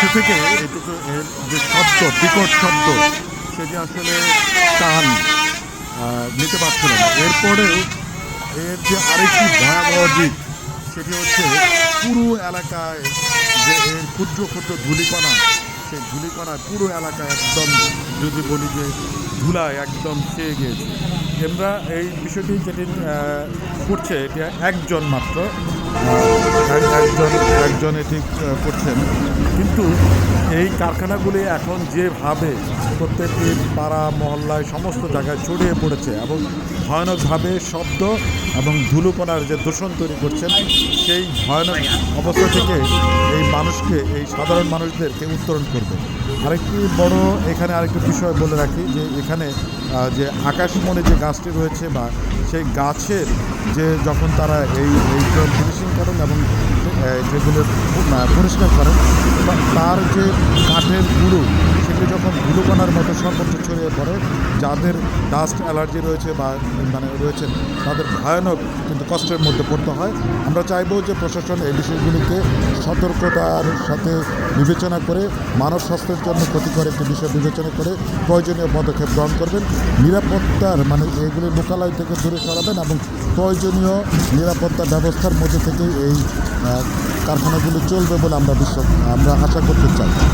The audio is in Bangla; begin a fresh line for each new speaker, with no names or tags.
কাছে থেকে এটুকু এর যে শব্দ, বিকট শব্দ, সেটি আসলে কান নিতে পারছিল না। এরপরেও এর যে আরেকটি ভয়াবহ দিক, সেটি হচ্ছে পুরো এলাকায় যে এর ক্ষুদ্র ক্ষুদ্র ধূলিকণা, সেই ধূলিকণায় পুরো এলাকা একদম, যদি বলি যে ধুলায় একদম ছেয়ে গিয়েছে। আমরা এই বিষয়টি যেটি করছে, এটা একজন মাত্র, একজন এটি করছেন। কিন্তু এই কারখানাগুলি এখন যেভাবে প্রত্যেকটি পাড়া মহল্লায় সমস্ত জায়গায় ছড়িয়ে পড়েছে এবং ভয়ানকভাবে শব্দ এবং ধুলোকণার যে দূষণ তৈরি করছেন, সেই ভয়ানক অবস্থা থেকে এই মানুষকে, এই সাধারণ মানুষদেরকে উত্তরণ করবে। আরেকটি বড় এখানে আরেকটি বিষয় বলে রাখি, যে এখানে যে আকাশমণি যে গাছটি রয়েছে, বা সেই গাছের যে যখন তারা এইটা ফিনিশিং করেন এবং যেগুলো পরিষ্কার করেন, তার যে কাঠের গুঁড়ো, সেগুলো যখন ধুলোকণার মতো সর্বত্র ছড়িয়ে পড়ে, যাদের ডাস্ট অ্যালার্জি রয়েছে বা রয়েছেন, তাদের ভয়ানক কিন্তু কষ্টের মধ্যে পড়তে হয়। আমরা চাইব যে প্রশাসন এই বিষয়গুলিকে সতর্কতার সাথে বিবেচনা করে, মানব স্বাস্থ্যের জন্য ক্ষতিকর একটি বিষয় বিবেচনা করে প্রয়োজনীয় পদক্ষেপ গ্রহণ করবেন। নিরাপত্তার এইগুলি লোকালয় থেকে দূরে সরাবেন এবং প্রয়োজনীয় নিরাপত্তা ব্যবস্থার মধ্যে থেকে এই কারখানাগুলি চলবে বলে আমরা আশা করতে চাই।